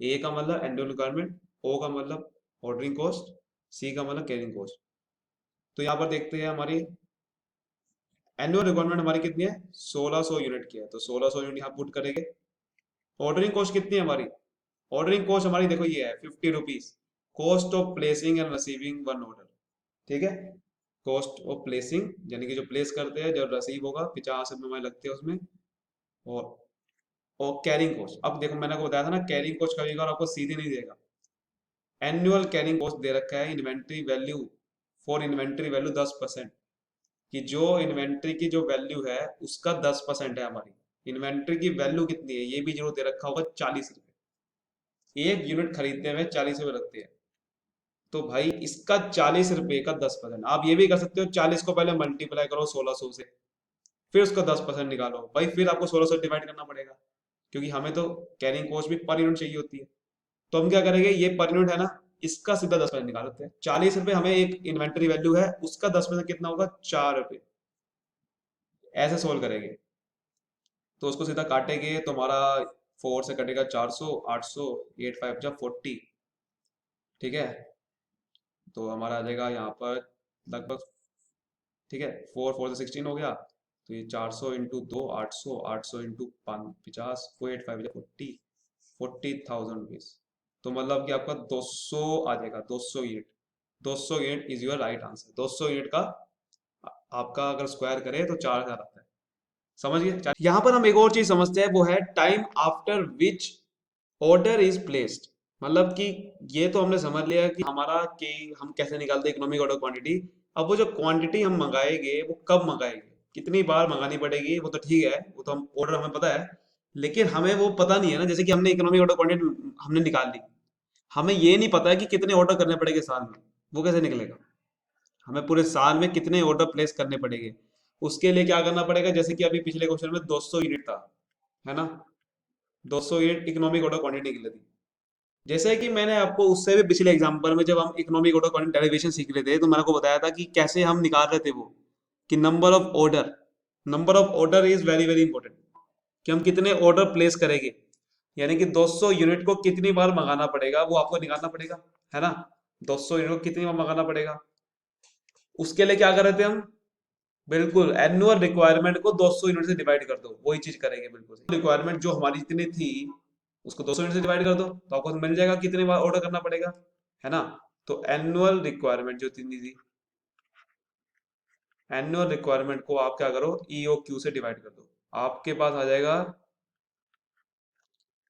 ए का मतलब एनुअल रिक्वायरमेंट, ओ का मतलब ऑर्डरिंग कॉस्ट, सी का मतलब कैरिंग कॉस्ट। तो यहाँ पर देखते हैं हमारी एनुअल रिक्वायरमेंट हमारी कितनी है, 1600 यूनिट की है, तो 1600 यूनिट यहाँ पुट करेंगे। ऑर्डरिंग कॉस्ट कितनी है हमारी, ऑर्डरिंग कॉस्ट हमारी देखो ये है 50 rupees, cost of placing and receiving one order, ठीक है। कॉस्ट ऑफ प्लेसिंग यानी कि जो प्लेस करते हैं, जो रिसीव होगा 50 रुपये हमारे लगते हैं उसमें, और कैरिंग कॉस्ट, अब देखो मैंने आपको बताया था ना, कैरिंग कॉस्ट कभी कभार आपको सीधे नहीं देगा, एनुअल कैरिंग कॉस्ट दे रखा है inventory value, for inventory value 10%, कि जो इन्वेंट्री की जो वैल्यू है उसका 10% है हमारी, इन्वेंट्री की वैल्यू कितनी है ये भी जरूर दे रखा होगा, 40 रुपए, एक यूनिट खरीदने में 40 रुपए लगते हैं, तो भाई इसका 40 रुपए का 10%, आप ये भी कर सकते हो, 40 को पहले मल्टीप्लाई करो 1600 से, फिर उसका 10% निकालो भाई, फिर आपको 1600 डिवाइड करना पड़ेगा, क्योंकि हमें तो कैरिंग कॉस्ट भी पर यूनिट चाहिए होती है। तो हम क्या करेंगे, ये पर यूनिट है ना, इसका सीधा 10% निकाल लेते हैं, 40 रुपए हमें एक इन्वेंटरी वैल्यू है, उसका 10% कितना होगा, 4 रुपए, ऐसे सोल्व करेंगे। तो उसको सीधा काटेंगे तो हमारा 4 से कटेगा 400, 800, 8 5 जा 40। ठीक है, तो हमारा आ जाएगा यहाँ पर लगभग, ठीक है, 4 4 से 16 हो गया, तो ये 400 × 2 800, 800 × 50, वो 8 5 जा 40, 40,000 रुपीज। तो मतलब कि आपका 200 आ जाएगा, 200 unit. 200 unit is your right answer. 200 unit का आपका अगर स्क्वायर करे तो 4,000 आता है। समझ गए? यहाँ पर हम एक और चीज समझते हैं, वो है time after which order is placed. मतलब कि ये तो हमने समझ लिया कि हमारा कि हम कैसे निकालते हैं इकोनॉमिक ऑर्डर क्वांटिटी। अब वो जो क्वांटिटी हम मंगाएंगे वो कब मंगाएंगे, कितनी बार मंगानी पड़ेगी, वो तो ठीक है, वो तो हम ऑर्डर हमें पता है, लेकिन हमें वो पता नहीं है ना। जैसे कि हमने इकोनॉमिक ऑर्डर क्वांटिटी हमने निकाल ली, हमें ये नहीं पता है कि कितने ऑर्डर करने पड़ेंगे साल में। वो कैसे निकलेगा? हमें पूरे साल में कितने ऑर्डर प्लेस करने पड़ेंगे, उसके लिए क्या करना पड़ेगा। जैसे कि अभी पिछले क्वेश्चन में 200 यूनिट था, है ना, 200 यूनिट इकोनॉमिक ऑर्डर क्वांटिटी निकली थी। जैसे कि मैंने आपको उससे भी पिछले एग्जांपल में जब हम इकोनॉमिक ऑर्डर क्वांटिटी डेरिवेशन सीख रहे थे, तो मैंने आपको बताया था कि कैसे हम निकाल रहे थे वो, कि number of order is very very important, कि हम कितने ऑर्डर प्लेस करेंगे, यानी कि 200 यूनिट को कितनी बार मंगाना पड़ेगा वो आपको निकालना पड़ेगा, है ना। 200 यूनिट को कितनी बार मंगाना पड़ेगा, उसके लिए क्या कर रहे थे हम, बिल्कुल एनुअल रिक्वायरमेंट को 200 यूनिट से डिवाइड कर दो, वही चीज करेंगे। बिल्कुल रिक्वायरमेंट जो हमारी जितनी थी उसको 200 यूनिट से डिवाइड कर दो, तो आपको मिल जाएगा कितने बार ऑर्डर करना पड़ेगा, है ना। तो एनुअल रिक्वायरमेंट जो इतनी थी, एनुअल रिक्वायरमेंट को आप क्या करो, ईओ क्यू से डिवाइड कर दो। आपके पास आ जाएगा,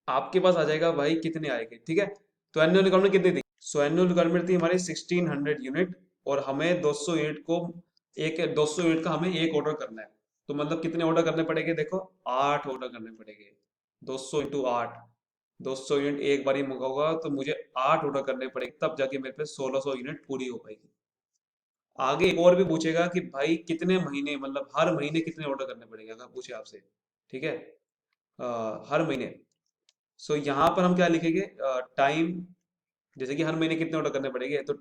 आपके पास आ जाएगा भाई कितने आएंगे, ठीक है। तो एनुअल रिक्वायरमेंट कितनी थी, सो एनुअल रिक्वायरमेंट थी हमारी 1600 यूनिट, और हमें 200 यूनिट को, एक 200 यूनिट का हमें एक ऑर्डर करना है। तो मतलब कितने ऑर्डर करने पड़ेंगे, देखो 8 ऑर्डर करने पड़ेंगे। 200 × 8, 200 यूनिट एक बार ही मंगाऊंगा तो मुझे 8 ऑर्डर करने पड़ेंगे, तब जाके मेरे पे 1600 यूनिट पूरी हो पाएगी। आगे एक और भी पूछेगा कि भाई कितने महीने, मतलब हर महीने कितने ऑर्डर करने पड़ेंगे, अगर पूछे आपसे, ठीक है, हर महीने। सो यहाँ पर हम क्या लिखेंगे, टाइम, जैसे कि हर महीने कितने ऑर्डर करने पड़ेंगे, तो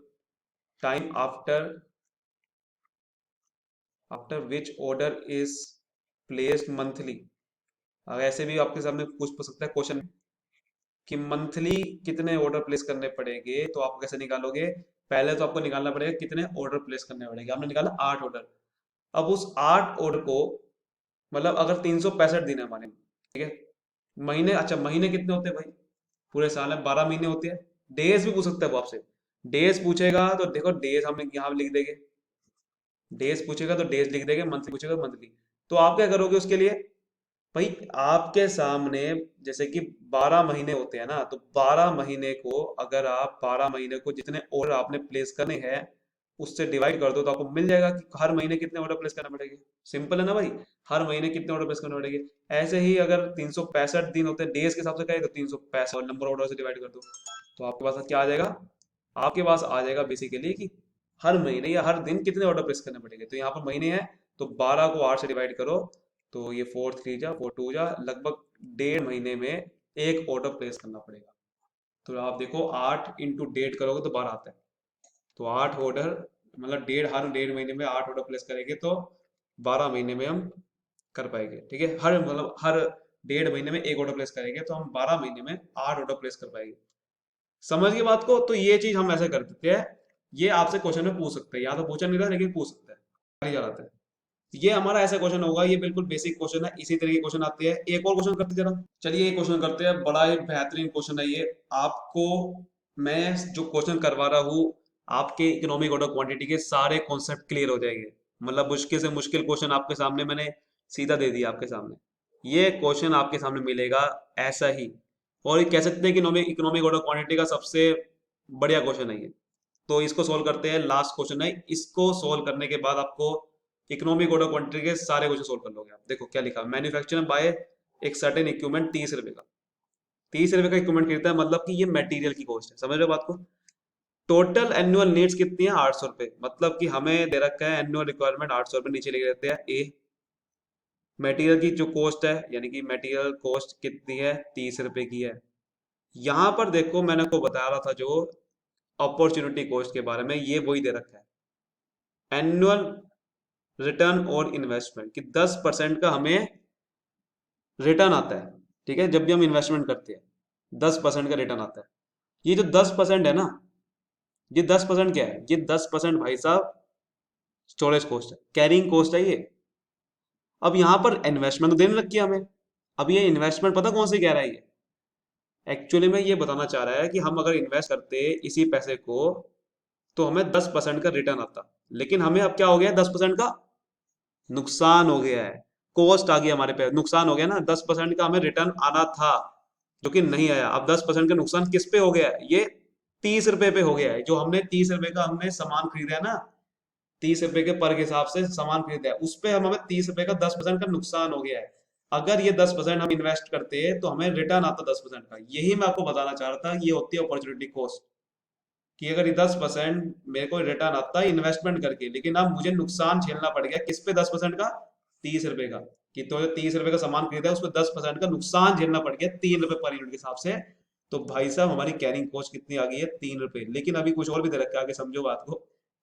time after after which order is placed monthly. ऐसे भी आपके सामने पूछ सकता है क्वेश्चन कि मंथली कितने ऑर्डर प्लेस करने पड़ेंगे, तो आप कैसे निकालोगे। पहले तो आपको निकालना पड़ेगा कितने ऑर्डर प्लेस करने पड़ेंगे, आपने निकाला 8 ऑर्डर। अब उस 8 ऑर्डर को, मतलब अगर 365 दिन है हमारे, ठीक है, महीने, अच्छा महीने कितने होते हैं भाई, पूरे साल में 12 महीने होते हैं। डेज भी पूछ सकता है वो आपसे, डेज पूछेगा तो देखो डेज हम यहाँ लिख देंगे, डेज पूछेगा तो डेज लिख देंगे, मंथली पूछेगा मंथली। तो आप क्या करोगे उसके लिए, भाई आपके सामने जैसे कि 12 महीने होते हैं ना, तो 12 महीने को, अगर आप 12 महीने को जितने ऑर्डर आपने प्लेस करने हैं उससे डिवाइड कर दो, तो आपको मिल जाएगा कि हर महीने कितने ऑर्डर प्लेस करना पड़ेंगे। सिंपल है ना भाई, हर महीने कितने ऑर्डर प्लेस करने पड़ेंगे। ऐसे ही अगर 365 दिन होते हैं डेज के हिसाब से कहें, तो 365 नंबर ऑर्डर से डिवाइड कर दो, तो आपके पास क्या आ जाएगा, आपके पास आ जाएगा बेसिकली कि हर महीने या हर दिन कितने ऑर्डर प्लेस करने पड़ेंगे। तो यहाँ पर महीने हैं, तो 12 को 8 से डिवाइड करो, तो ये 4 3 जा 4 2 जा, लगभग 1.5 महीने में एक ऑर्डर प्लेस करना पड़ेगा। तो आप देखो 8 × 1.5 करोगे तो 12 आता है। तो 8 ऑर्डर, मतलब हर 1.5 महीने में 8 ऑर्डर प्लेस करेंगे तो 12 महीने में हम कर पाएंगे, ठीक है। हर मतलब हर 1.5 महीने में एक ऑर्डर प्लेस करेंगे तो हम 12 महीने में 8 ऑर्डर प्लेस कर पाएंगे। समझ गए बात को? तो ये चीज हम ऐसे कर देते हैं। ये आपसे क्वेश्चन में पूछ सकते हैं, या तो पूछा नहीं था लेकिन पूछ सकता है, आ जाता है। ये हमारा ऐसा क्वेश्चन होगा, ये बिल्कुल बेसिक क्वेश्चन है, इसी तरह के क्वेश्चन आते हैं। एक और क्वेश्चन करते हैं जरा, चलिए एक क्वेश्चन करते हैं, बड़ा ही बेहतरीन क्वेश्चन है ये। आपको मैं जो क्वेश्चन करवा रहा हूँ, आपके इकोनॉमिक ऑर्डर क्वांटिटी के सारे कॉन्सेप्ट क्लियर हो जाएंगे। मतलब मुश्किल से मुश्किल क्वेश्चन आपके सामने मैंने सीधा दे दिया आपके सामने। ये क्वेश्चन आपके सामने मिलेगा ऐसा ही, और ये कह सकते हैं कि इकोनॉमिक ऑर्डर क्वांटिटी का सबसे बढ़िया क्वेश्चन है ये। तो इसको सोल्व करते हैं, लास्ट क्वेश्चन है, इसको सोल्व करने के बाद आपको इकोनॉमिक ऑर्डर क्वांटिटी के सारे क्वेश्चन सोल्व कर लोगे आप। देखो क्या लिखा, मैन्युफैक्चर बाय एक सर्टेन इक्विपमेंट 30 रुपए का, 30 रुपए का इक्विपमेंट खरीदता है, मतलब कि ये मटेरियल की कॉस्ट है। समझ रहे हो बात को? टोटल एनुअल नीड्स कितनी है, 800 रुपए, मतलब कि हमें दे रखा है एनुअल रिक्वायरमेंट 800 रुपए, नीचे लिख देते हैं ए। मटेरियल की जो कॉस्ट है, यानी कि मटेरियल कॉस्ट कितनी है, 30 रुपए की है। यहां पर देखो मैंने को बता रहा था जो अपॉर्चुनिटी कॉस्ट के बारे में, ये वही दे रखा है, एनुअल रिटर्न और इन्वेस्टमेंट, कि 10% का हमें रिटर्न आता है। ठीक है, जब भी हम इन्वेस्टमेंट करते हैं 10% का रिटर्न आता है। ये जो 10% है ना, ये 10% क्या है, ये 10% भाई साहब स्टोरेज कॉस्ट है, कैरिंग कॉस्ट है ये। अब यहाँ पर इन्वेस्टमेंट तो देने लग हमें। अब ये इन्वेस्टमेंट पता कौन सी कह रहा है ये, एक्चुअली में ये बताना चाह रहा है कि हम अगर इन्वेस्ट करते इसी पैसे को तो हमें 10% का रिटर्न आता, लेकिन हमें अब क्या हो गया, 10% का नुकसान हो गया है। कॉस्ट आ गई हमारे पे, नुकसान हो गया ना, 10% का हमें रिटर्न आना था जो कि नहीं आया। अब 10% का नुकसान किस पे हो गया है, ये 30 रुपए पे हो गया है। जो हमने 30 रुपए का हमने सामान खरीदा है ना, 30 रुपए के पर के हिसाब से सामान खरीदा है, उस पे हम हमें 30 रुपए का 10% का नुकसान हो गया है। अगर ये 10% हम इन्वेस्ट करते तो हमें रिटर्न आता 10% का। यही मैं आपको बताना चाह रहा था, ये होती है अपॉर्चुनिटी कॉस्ट। कि अगर ये 10% मेरे को रिटर्न आता है इन्वेस्टमेंट करके, लेकिन अब मुझे नुकसान झेलना पड़ गया किस पे, 10% का, 30 रुपए का। कि तो जो 30 रुपए का सामान खरीदा है उस पर 10% का नुकसान झेलना पड़ गया 3 रुपए पर यूनिट के हिसाब से। तो भाई साहब हमारी कैरिंग कॉस्ट कितनी आ गई है, 3 रुपए। लेकिन अभी कुछ और भी दे रखा है, आगे समझो बात को।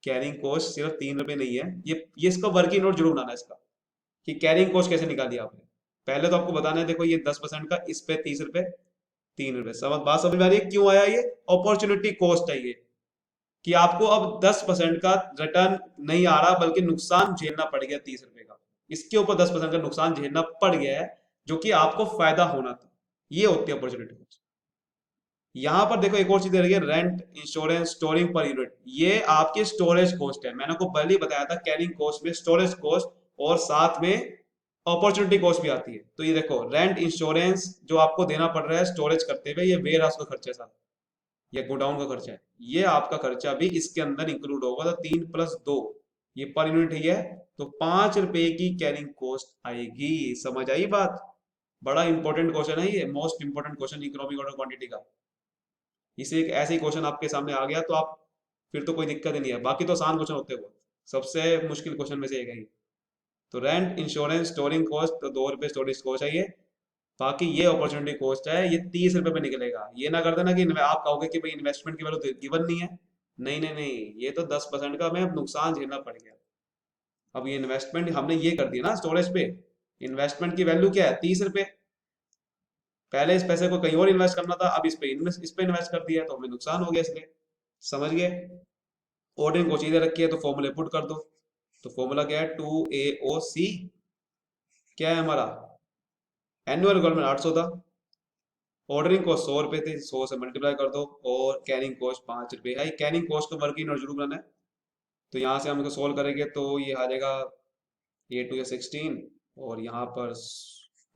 कैरिंग कॉस्ट सिर्फ 3 रुपए नहीं है, ये इसका वर्किंग नोट जरूर बनाना है इसका, कि कैरिंग कॉस्ट कैसे निकाली आपने। पहले तो आपको बताना है, देखो ये 10% का, इस पे 30 रुपए, 3 रुपए। समझ में आ रही है क्यों आया ये, अपॉर्चुनिटी कॉस्ट है ये। कि आपको अब 10% का रिटर्न नहीं आ रहा, बल्कि नुकसान झेलना पड़ गया 30 रुपए का। इसके ऊपर 10% का नुकसान झेलना पड़ गया है, जो कि आपको फायदा होना था। ये होती है अपॉर्चुनिटी कॉस्ट। यहां पर देखो एक और चीज दे रही है, rent insurance storing per unit. ये आपकी स्टोरेज कॉस्ट है। मैंने आपको पहले ही बताया था, कैरिंग कॉस्ट में स्टोरेज कॉस्ट और साथ में अपॉर्चुनिटी कॉस्ट भी आती है। तो ये देखो, रेंट इंश्योरेंस जो आपको देना पड़ रहा है स्टोरेज करते हुए, ये वेयर हाउस का खर्चा है साथ, या गोडाउन का खर्चा है, ये आपका खर्चा भी इसके अंदर इंक्लूड होगा। तो 3+2, ये पर यूनिट ही है। तो 5 रुपए की कैरिंग कॉस्ट आएगी। समझ आई बात। बड़ा इंपॉर्टेंट क्वेश्चन है ये, most important question economic order quantity का। इसे एक ऐसे ही क्वेश्चन आपके सामने आ गया तो आप, फिर तो कोई दिक्कत ही नहीं है। बाकी तो आसान क्वेश्चन होते हुए, सबसे मुश्किल क्वेश्चन में से एक है ये। तो रेंट इंश्योरेंस स्टोरिंग कॉस्ट, तो 2 रुपए स्टोरेज कॉस्ट है ये। बाकी ये अपॉर्चुनिटी कॉस्ट है, ये 30 रुपए पे निकलेगा। ये ना कर देना कि आप कहोगे कि भाई इन्वेस्टमेंट की वैल्यू गिवन नहीं है। नहीं नहीं नहीं, ये तो 10% का हमें अब नुकसान झेलना पड़ गया। अब ये इन्वेस्टमेंट हमने ये कर दिया ना स्टोरेज पे, इन्वेस्टमेंट की वैल्यू क्या है, 30 रुपए। पहले इस पैसे को कहीं और इन्वेस्ट करना था, अब इस पे इन्वेस्ट कर दिया तो हमें नुकसान हो गया इसलिए। समझ गए। ऑर्डरिंग को सीधे रखी है तो फॉर्मूले पुट कर दो। तो फॉर्मूला क्या है, 2AOC, क्या है हमारा, एनुअल रिक्वायरमेंट 800 था, ऑर्डरिंग कॉस्ट 100 रुपए थे, 100 से मल्टीप्लाई कर दो, और कैरिंग कॉस्ट 5 रुपए है। कैरिंग कॉस्ट को वर्किंग नोट जरूर बनाना है। तो यहाँ से हम इसको सोल्व करेंगे तो ये आ जाएगा, A2 या 16, और यहाँ पर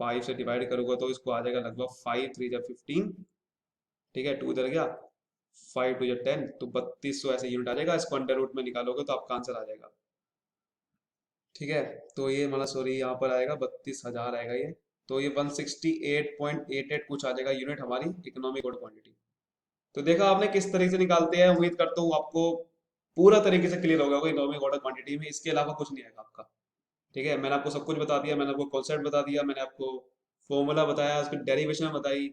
5 से डिवाइड करोगे तो इसको आ जाएगा लगभग 5×3 = 15। ठीक है, 2 इधर गया, 5×2 = 10, तो 3200 ऐसे यूनिट आ जाएगा। इसको अंडर रूट में निकालोगे तो आपका आंसर आ जाएगा। ठीक है, तो ये मतलब सॉरी यहाँ पर आएगा 32,000 आएगा ये। तो ये 168.88 कुछ आ जाएगा यूनिट हमारी इकोनॉमिक ऑर्डर क्वांटिटी। तो देखा आपने किस तरीके से निकालते हैं। उम्मीद करता हूँ आपको पूरा तरीके से क्लियर हो गया होगा इकोनॉमिक ऑर्डर क्वांटिटी में। इसके अलावा कुछ नहीं आएगा आपका। ठीक है, मैंने आपको सब कुछ बता दिया, मैंने आपको कॉन्सेप्ट बता दिया, मैंने आपको फॉर्मूला बताया, उसकी डेरिवेशन बताई,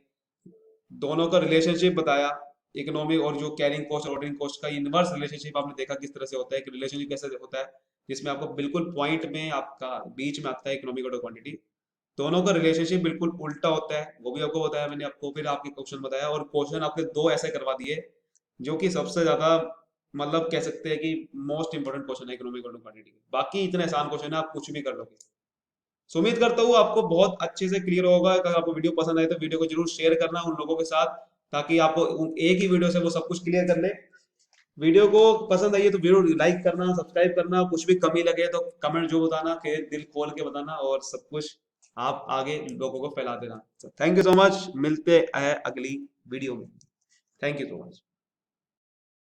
दोनों का रिलेशनशिप बताया। इकोनॉमिक और जो कैरिंग कॉस्ट और ऑर्डरिंग कॉस्ट का इनवर्स रिलेशनशिप आपने देखा किस तरह से होता है, कि रिलेशनशिप कैसे होता है, जिसमें आपको बिल्कुल पॉइंट में आपका बीच में आता है इकोनॉमिक ऑर्डर क्वांटिटी। दोनों का रिलेशनशिप बिल्कुल उल्टा होता है, वो भी आपको बताया मैंने आपको। फिर आपके क्वेश्चन बताया, और क्वेश्चन आपके दो ऐसे करवा दिए जो कि सबसे ज्यादा, मतलब कह सकते हैं कि मोस्ट इंपोर्टेंट क्वेश्चन है इकोनॉमिक ऑर्डर क्वांटिटी। बाकी इतने आसान क्वेश्चन है, आप कुछ भी कर लोगे। सो उम्मीद करता हूँ आपको बहुत अच्छे से क्लियर होगा। अगर आपको वीडियो पसंद आए तो वीडियो को जरूर शेयर करना उन लोगों के साथ, ताकि आपको एक ही वीडियो से वो सब कुछ क्लियर कर ले। वीडियो को पसंद आई है तो जरूर लाइक करना, सब्सक्राइब करना। कुछ भी कमी लगे तो कमेंट जो बताना, कि दिल खोल के बताना, और सब कुछ आप आगे लोगों को फैला देना। थैंक यू सो मच, मिलते हैं अगली वीडियो में। Thank you so much.